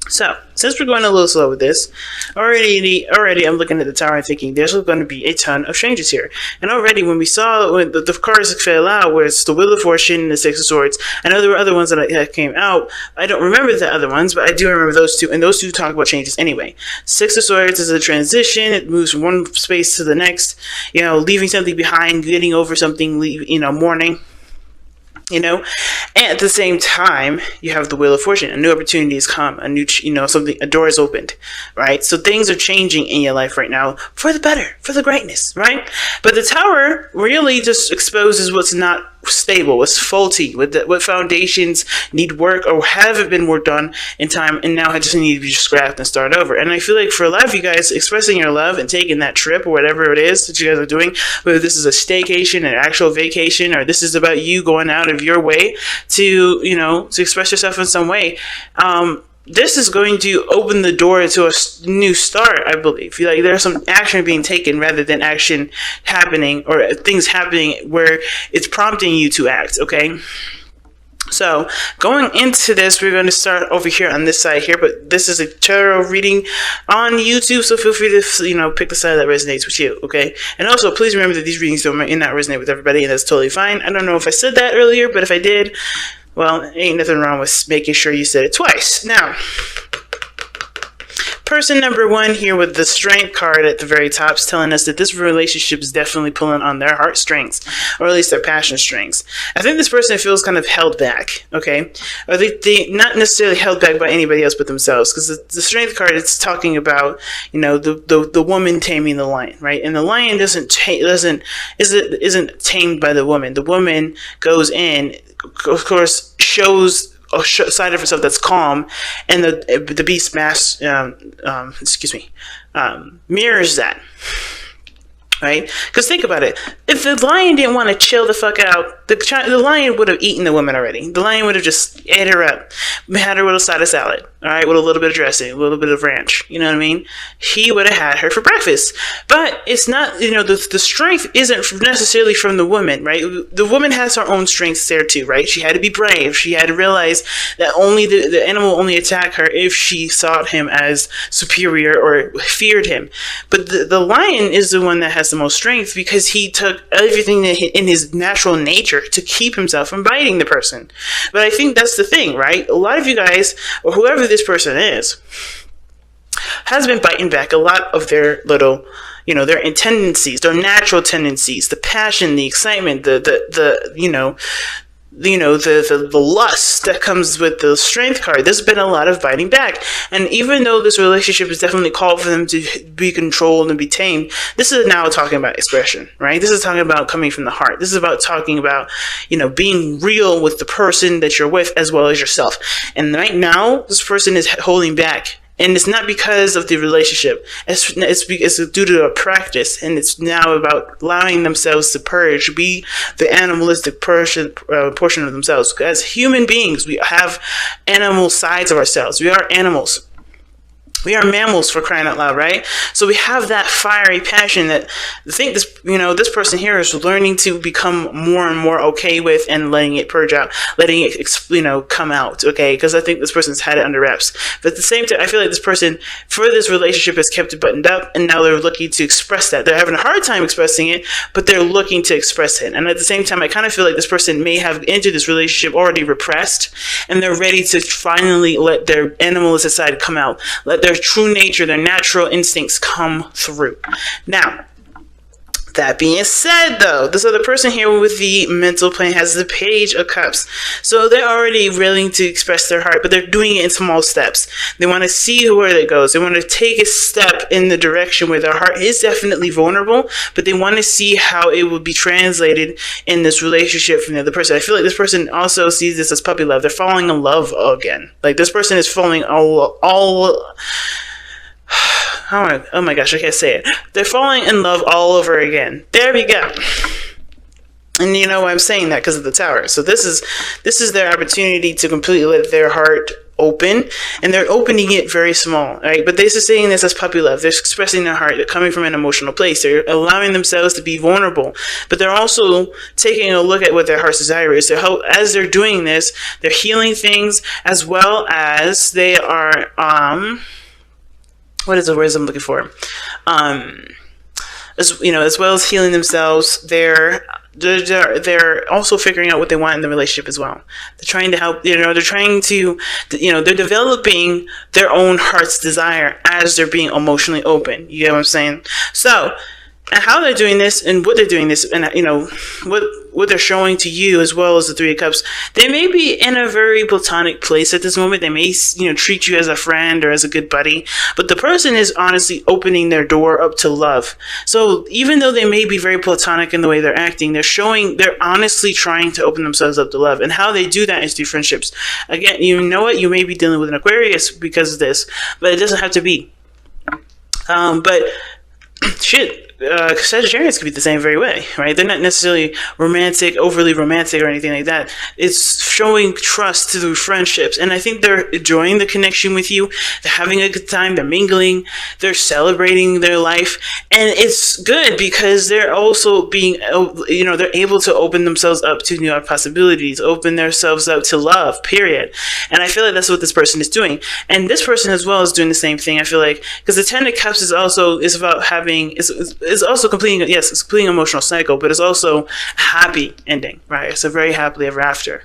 So, since we're going a little slow with this, already I'm looking at the tower and thinking there's going to be a ton of changes here. And already when we saw when the cards fell out, where it's the Wheel of Fortune and the Six of Swords, I know there were other ones that came out. I don't remember the other ones, but I do remember those two, and those two talk about changes anyway. Six of Swords is a transition. It moves from one space to the next, leaving something behind, getting over something, mourning. And at the same time, you have the Wheel of Fortune. A new opportunity has come. A door is opened, right? So things are changing in your life right now for the better, for the greatness, right? But the Tower really just exposes what's not stable, what's faulty, what foundations need work or haven't been worked on in time, and now I just need to be scrapped and start over. And I feel like for a lot of you guys, expressing your love and taking that trip or whatever it is that you guys are doing, whether this is a staycation, an actual vacation, or this is about you going out of your way to express yourself in some way, this is going to open the door to a new start, I believe. Like there's some action being taken rather than action happening or things happening where it's prompting you to act, okay? So going into this, we're going to start over here on this side here, but this is a tarot reading on YouTube, so feel free to pick the side that resonates with you, okay? And also, please remember that these readings may not resonate with everybody, and that's totally fine. I don't know if I said that earlier, but if I did, well, ain't nothing wrong with making sure you said it twice. Now, person number one here with the Strength card at the very top is telling us that this relationship is definitely pulling on their heartstrings, or at least their passion strings. I think this person feels kind of held back, okay? Or they not necessarily held back by anybody else but themselves, because the Strength card, it's talking about, the woman taming the lion, right? And the lion isn't tamed by the woman. The woman goes in, of course, shows a side of herself that's calm, and the beast mirrors that, right? Because think about it. If the lion didn't want to chill the fuck out, the lion would have eaten the woman already. The lion would have just ate her up, had her with a side of salad, all right, with a little bit of dressing, a little bit of ranch, you know what I mean? He would have had her for breakfast. But it's not, the strength isn't necessarily from the woman, right? The woman has her own strengths there too, right? She had to be brave. She had to realize that only the animal only attacked her if she saw him as superior or feared him. But the lion is the one that has the most strength, because he took everything in his natural nature to keep himself from biting the person. But I think that's the thing, right? A lot of you guys, or whoever this person is, has been biting back a lot of their little, their tendencies, their natural tendencies, the passion, the excitement, the lust that comes with the Strength card. There's been a lot of biting back. And even though this relationship is definitely called for them to be controlled and be tamed, this is now talking about expression, right? This is talking about coming from the heart. This is about talking about, being real with the person that you're with as well as yourself. And right now, this person is holding back. And it's not because of the relationship. It's due to a practice, and it's now about allowing themselves to purge, be the animalistic portion of themselves. As human beings, we have animal sides of ourselves. We are animals. We are mammals, for crying out loud, right? So we have that fiery passion that I think this person here is learning to become more and more okay with, and letting it purge out, letting it, come out, okay? Because I think this person's had it under wraps. But at the same time, I feel like this person, for this relationship, has kept it buttoned up, and now they're looking to express that. They're having a hard time expressing it, but they're looking to express it. And at the same time, I kind of feel like this person may have entered this relationship already repressed, and they're ready to finally let their animalistic side come out, let their true nature, their natural instincts come through. Now, that being said, though, this other person here with the mental plane has the Page of Cups. So they're already willing to express their heart, but they're doing it in small steps. They want to see where it goes. They want to take a step in the direction where their heart is definitely vulnerable, but they want to see how it will be translated in this relationship from the other person. I feel like this person also sees this as puppy love. They're falling in love again. Like, this person is falling oh my gosh, I can't say it. They're falling in love all over again. There we go. And you know why I'm saying that? Because of the Tower. So this is their opportunity to completely let their heart open, and they're opening it very small, right? But they're saying this as puppy love. They're expressing their heart. They're coming from an emotional place. They're allowing themselves to be vulnerable, but they're also taking a look at what their heart's desire is. As they're doing this, they're healing things, as well as they are, what is the words I'm looking for? As well as healing themselves, they're also figuring out what they want in the relationship as well. They're trying to help, they're trying to, they're developing their own heart's desire as they're being emotionally open. You get what I'm saying? So, and how they're doing this and what they're doing this, and what they're showing to you, as well as the Three of Cups, they may be in a very platonic place at this moment. They may treat you as a friend or as a good buddy, but the person is honestly opening their door up to love. So even though they may be very platonic in the way they're acting, they're honestly trying to open themselves up to love. And how they do that is through friendships. Again, you know what, you may be dealing with an Aquarius because of this, but it doesn't have to be. But shit, Sagittarius could be the same very way, right? They're not necessarily overly romantic or anything like that. It's showing trust through friendships. And I think they're enjoying the connection with you. They're having a good time. They're mingling. They're celebrating their life. And it's good because they're also being, they're able to open themselves up to new possibilities, open themselves up to love, period. And I feel like that's what this person is doing. And this person as well is doing the same thing, I feel like, because the Ten of Cups is about having, it's also completing an emotional cycle, but it's also a happy ending, right? It's a very happily ever after.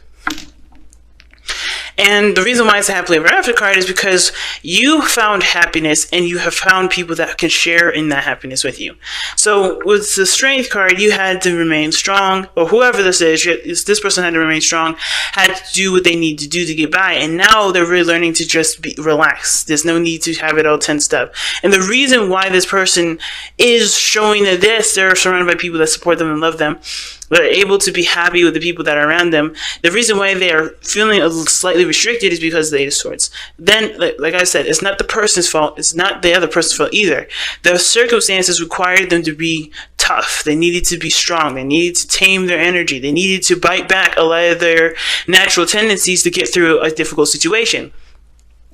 And the reason why it's a happily ever after card is because you found happiness and you have found people that can share in that happiness with you. So with the Strength card, you had to remain strong, or whoever this is, this person had to remain strong, had to do what they need to do to get by. And now they're really learning to just relax. There's no need to have it all tensed up. And the reason why this person is showing that they're surrounded by people that support them and love them. They're able to be happy with the people that are around them. The reason why they are feeling slightly restricted is because of the Eight of Swords. Then, like I said, it's not the person's fault. It's not the other person's fault either. The circumstances required them to be tough. They needed to be strong. They needed to tame their energy. They needed to bite back a lot of their natural tendencies to get through a difficult situation.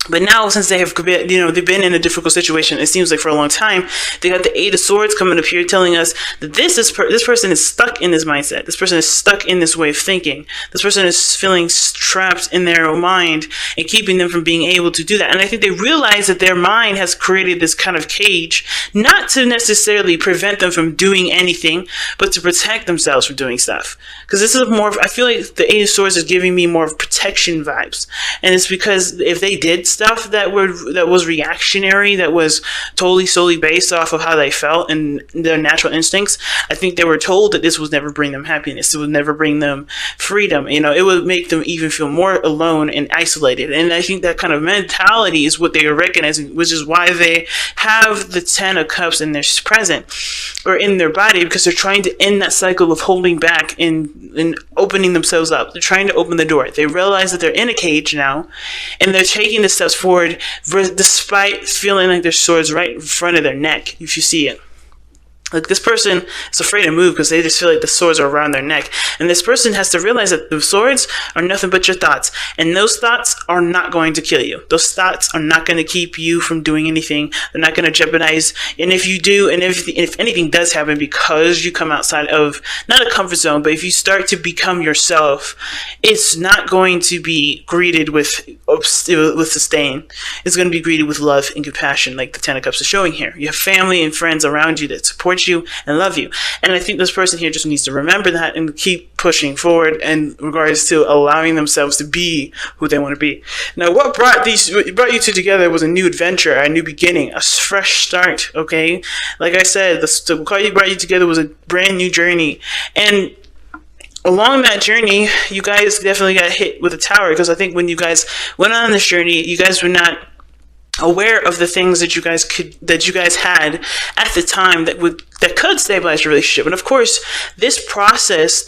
But now, since they've been in a difficult situation, it seems like for a long time, they got the Eight of Swords coming up here telling us that this person is stuck in this mindset. This person is stuck in this way of thinking. This person is feeling trapped in their own mind and keeping them from being able to do that. And I think they realize that their mind has created this kind of cage, not to necessarily prevent them from doing anything, but to protect themselves from doing stuff. Because this is I feel like the Eight of Swords is giving me more of protection vibes. And it's because if they did stuff that was reactionary, that was totally solely based off of how they felt and their natural instincts, I think they were told that this would never bring them happiness. It would never bring them freedom. It would make them even feel more alone and isolated. And I think that kind of mentality is what they are recognizing, which is why they have the Ten of Cups in their present or in their body, because they're trying to end that cycle of holding back and opening themselves up. They're trying to open the door. They realize that they're in a cage now, and they're taking the steps forward despite feeling like there's swords right in front of their neck, if you see it. Like, this person is afraid to move because they just feel like the swords are around their neck. And this person has to realize that the swords are nothing but your thoughts. And those thoughts are not going to kill you. Those thoughts are not going to keep you from doing anything. They're not going to jeopardize. And if you do, and if anything does happen because you come outside of, not a comfort zone, but if you start to become yourself, it's not going to be greeted with disdain. It's going to be greeted with love and compassion, like the Ten of Cups is showing here. You have family and friends around you that support you and love you. And I think this person here just needs to remember that and keep pushing forward in regards to allowing themselves to be who they want to be. Now, what brought you two together was a new adventure, a new beginning, a fresh start, okay? Like I said, the card that brought you together was a brand new journey. And along that journey, you guys definitely got hit with a tower, because I think when you guys went on this journey, you guys were not aware of the things that you guys had at the time that would that could stabilize your relationship. And of course, this process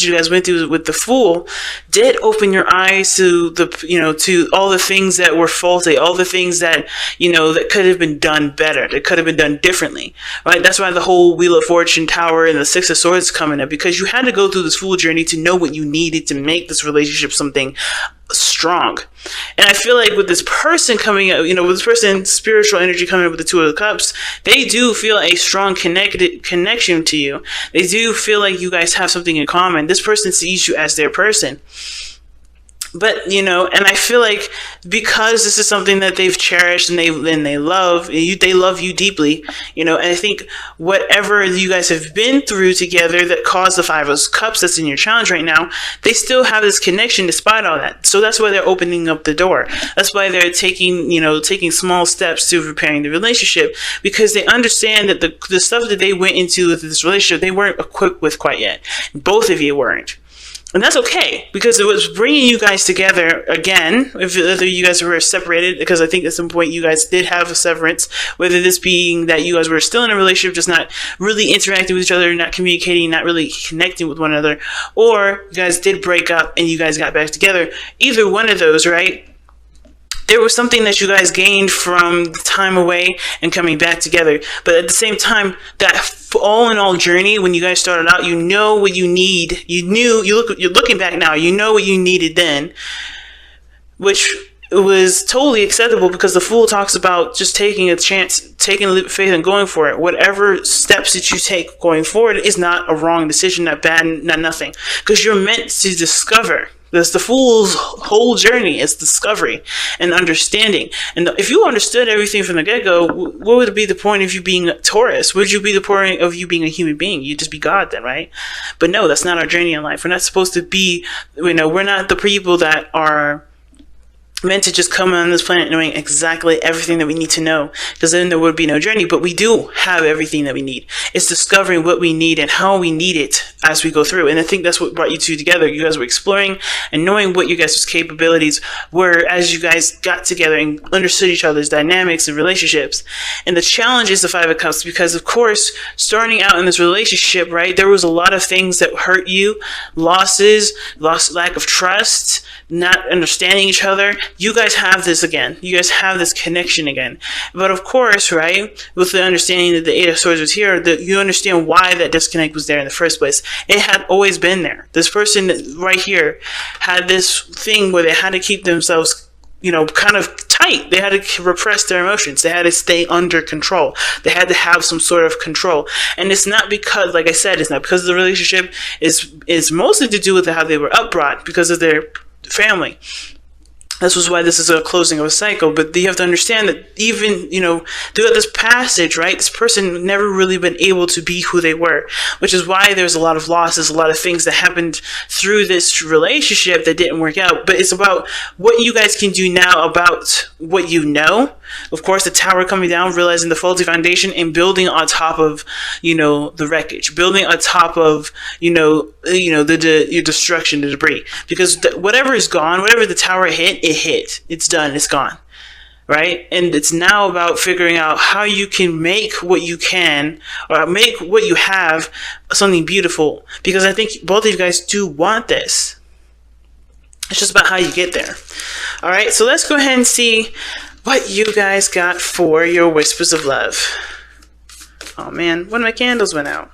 you guys went through with the Fool did open your eyes to to all the things that were faulty, all the things that, that could have been done better, that could have been done differently, right? That's why the whole Wheel of Fortune Tower and the Six of Swords coming up, because you had to go through this Fool journey to know what you needed to make this relationship something strong. And I feel like with this person coming up, with this person, spiritual energy coming up with the Two of Cups, they do feel a strong connection to you. They do feel like you guys have something in common. This person sees you as their person. But, and I feel like because this is something that they've cherished and they love you deeply, and I think whatever you guys have been through together that caused the Five of Cups that's in your challenge right now, they still have this connection despite all that. So that's why they're opening up the door. That's why they're taking small steps to repairing the relationship, because they understand that the stuff that they went into with this relationship, they weren't equipped with quite yet. Both of you weren't. And that's okay, because it was bringing you guys together again, whether you guys were separated, because I think at some point you guys did have a severance, whether this being that you guys were still in a relationship, just not really interacting with each other, not communicating, not really connecting with one another, or you guys did break up and you guys got back together. Either one of those, right? There was something that you guys gained from the time away and coming back together. But at the same time, that all in all journey, when you guys started out, you know what you need. You're looking back now, you know what you needed then, which was totally acceptable, because the Fool talks about just taking a chance, taking a leap of faith and going for it. Whatever steps that you take going forward is not a wrong decision, not bad, not nothing, because you're meant to discover. That's the Fool's whole journey, is discovery and understanding. And if you understood everything from the get-go, what would be the point of you being a Taurus? Would you be the point of you being a human being? You'd just be God then, right? But no, that's not our journey in life. We're not supposed to be, we're not the people that are meant to just come on this planet knowing exactly everything that we need to know, because then there would be no journey. But we do have everything that we need. It's discovering what we need and how we need it as we go through. And I think that's what brought you two together. You guys were exploring and knowing what you guys' capabilities were as you guys got together and understood each other's dynamics and relationships. And the challenge is the Five of Cups, because of course, starting out in this relationship, right, there was a lot of things that hurt you, losses, lack of trust, not understanding each other. You guys have this again. You guys have this connection again. But of course, right, with the understanding that the Eight of Swords was here, that you understand why that disconnect was there in the first place. It had always been there. This person right here had this thing where they had to keep themselves, kind of tight. They had to repress their emotions. They had to stay under control. They had to have some sort of control. And it's not because, like I said, it's not because of the relationship. It's mostly to do with how they were upbrought, because of their family. This was why this is a closing of a cycle. But you have to understand that even, throughout this passage, right, this person never really been able to be who they were, which is why there's a lot of losses, a lot of things that happened through this relationship that didn't work out. But it's about what you guys can do now about what you know. Of course, the tower coming down, realizing the faulty foundation, and building on top of, the wreckage, building on top of, your destruction, the debris. Because whatever is gone, whatever the tower hit, it hit. It's done. It's gone. Right? And it's now about figuring out how you can make what you can, or make what you have, something beautiful. Because I think both of you guys do want this. It's just about how you get there. All right, so let's go ahead and see what you guys got for your Whispers of Love. Oh man, one of my candles went out.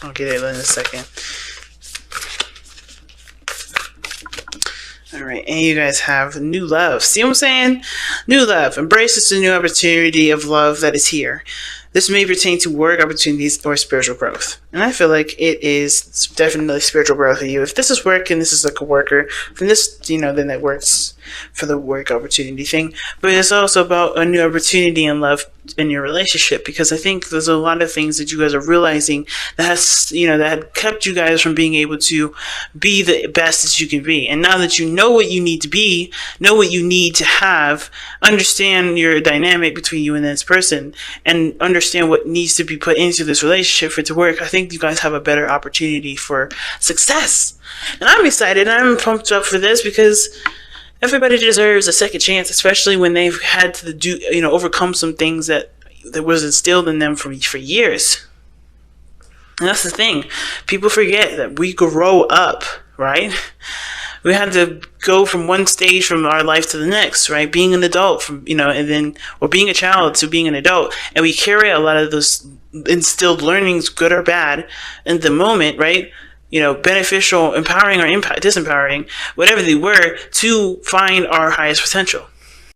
I'll get it in a second. Alright, and you guys have new love. See what I'm saying? New love. Embrace this new opportunity of love that is here. This may pertain to work opportunities or spiritual growth. And I feel like it is definitely spiritual growth for you. If this is work and this is like a worker, then this, then that works for the work opportunity thing. But it's also about a new opportunity in love in your relationship, because I think there's a lot of things that you guys are realizing that has, that had kept you guys from being able to be the best that you can be. And now that you know what you need to be, know what you need to have, understand your dynamic between you and this person, and understand understand what needs to be put into this relationship for it to work, I think you guys have a better opportunity for success. And I'm excited. I'm pumped up for this because everybody deserves a second chance, especially when they've had to overcome some things that was instilled in them for years. And that's the thing. People forget that we grow up, right? We had to go from one stage from our life to the next, right? Being an adult, or being a child to being an adult. And we carry a lot of those instilled learnings, good or bad, in the moment, right? Beneficial, empowering, or disempowering, whatever they were, to find our highest potential.